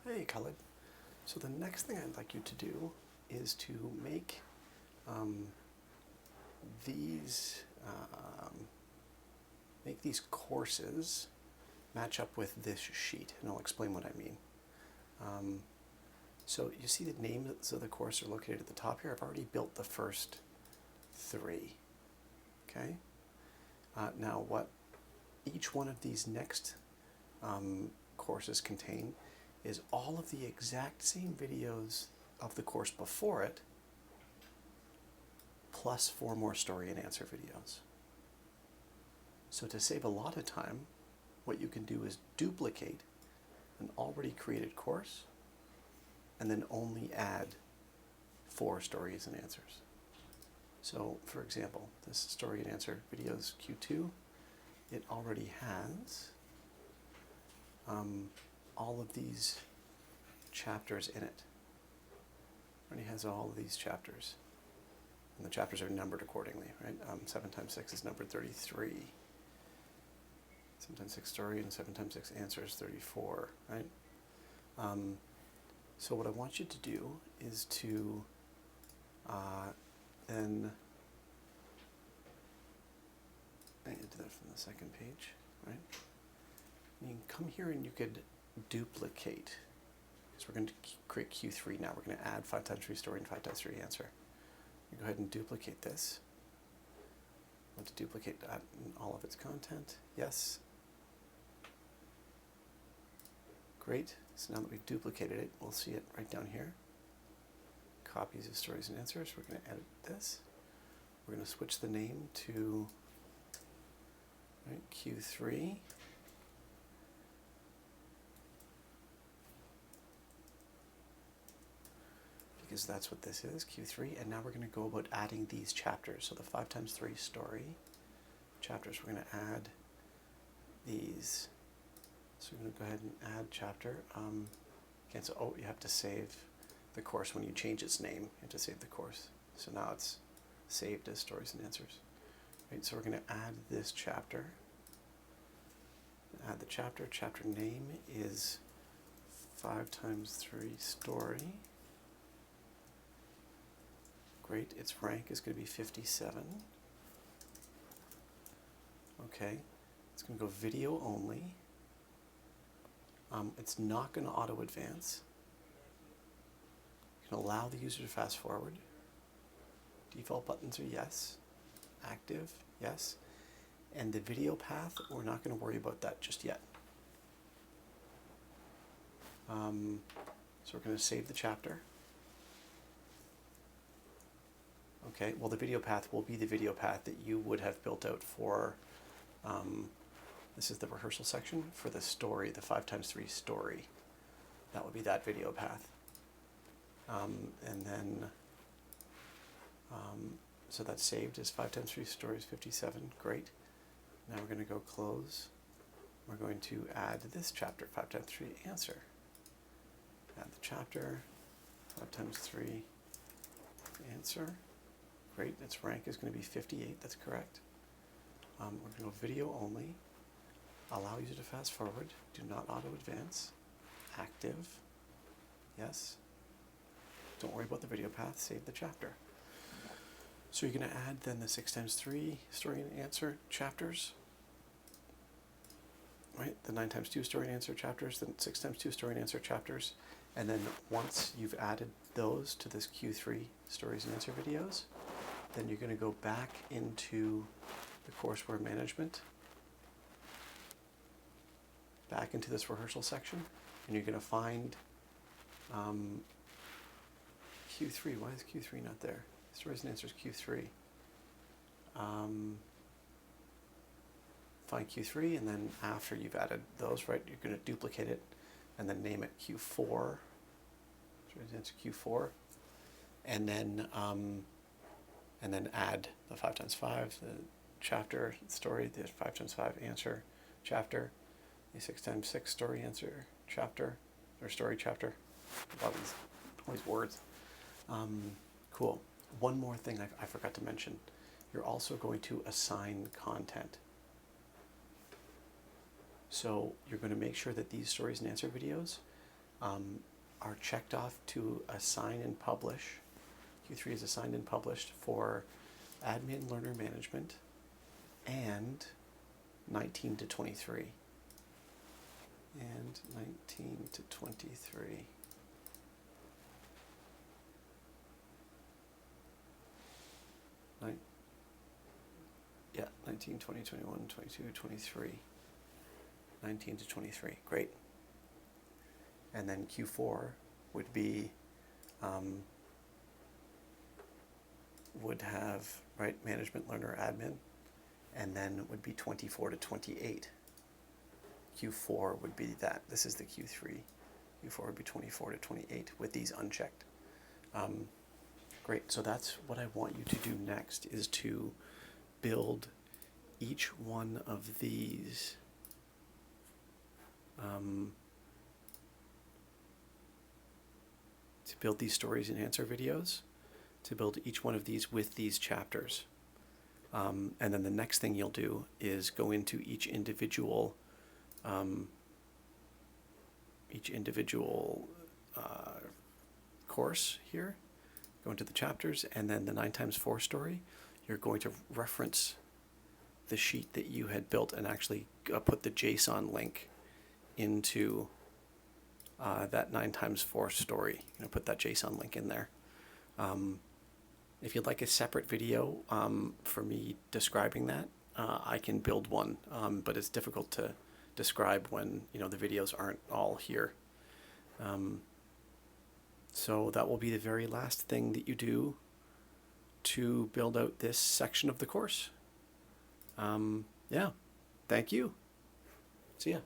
Hey, Khaled. So the next thing I'd like you to do is to um, these make these courses match up with this sheet, and I'll explain what I mean. Um, so you see the names of the course are located at the top here. I've already built the first three. Okay. Now what each one of these next courses contain is all of the exact same videos of the course before it, plus 4 more story and answer videos. So to save a lot of time, what you can do is duplicate an already created course and then only add 4 stories and answers. So for example, this story and answer videos Q2, it already has all of these chapters in it. It already has all of these chapters. And the chapters are numbered accordingly, right? 7 times 6 is numbered 33. 7 times 6 story and 7 times 6 answers 34, right? So what I want you to do is to then, I need to do that from the second page, right? You can come here and you could duplicate, because we're going to create Q3 now. We're going to add 5 times 3 story and 5 times 3 answer. You go ahead and duplicate this. I want to duplicate that in all of its content. Yes. Great. So now that we've duplicated it, we'll see it right down here. Copies of stories and answers. We're going to edit this. We're going to switch the name to Q3. Because that's what this is, Q3. And now we're going to go about adding these chapters. So the 5 times 3 story chapters, we're going to add these. So we're going to go ahead and add chapter. So you have to save the course when you change its name. You have to save the course. So now it's saved as stories and answers. Right, so we're going to add this chapter. Add the chapter. Chapter name is 5 times 3 story. Great, its rank is going to be 57. Okay, it's going to go video only. It's not going to auto advance. You can allow the user to fast forward. Default buttons are yes. Active, yes. And the video path, we're not going to worry about that just yet. So we're going to save the chapter. Okay, well the video path will be the video path that you would have built out for, this is the rehearsal section, for the story, the 5 times 3 story. That would be that video path. And then, so that's saved as 5 times 3 stories, 57, great. Now we're going to go close. We're going to add this chapter, 5 times 3 answer. Add the chapter, 5 times 3 answer. Great, its rank is going to be 58, that's correct. We're going to go video only. Allow user to fast forward. Do not auto advance. Active. Yes. Don't worry about the video path, save the chapter. So you're going to add then the 6 times 3 story and answer chapters. Right, the 9 times 2 story and answer chapters, then 6 times 2 story and answer chapters. And then once you've added those to this Q3 stories and answer videos, then you're going to go back into the courseware management, back into this rehearsal section, and you're going to find Q3. Why is Q3 not there? Stories and answers Q3. Find Q3, and then after you've added those, right, you're going to duplicate it and then name it Q4. Stories and answer Q4, and then add the 5 times 5, the chapter story, the 5 times 5 answer chapter, the 6 times 6 story answer chapter, or story chapter. All these words. Cool. One more thing I forgot to mention. You're also going to assign content. So you're going to make sure that these stories and answer videos are checked off to assign and publish. Q3 is assigned and published for admin learner management and 19 to 23. And 19 to 23. Yeah, 19, 20, 21, 22, 23. 19 to 23, great. And then Q4 would be, would have, right, management, learner, admin, and then would be 24 to 28. Q4 would be that. This is the Q3. Q4 would be 24 to 28 with these unchecked. Great, so that's what I want you to do next, is to build each one of these to build these stories and answer videos, to build each one of these with these chapters. And then the next thing you'll do is go into each individual course here, go into the chapters, and then the 9x4 story, you're going to reference the sheet that you had built and actually put the JSON link into that 9x4 story. Put that JSON link in there. If you'd like a separate video for me describing that, I can build one, but it's difficult to describe when the videos aren't all here. So that will be the very last thing that you do to build out this section of the course. Yeah, thank you. See ya.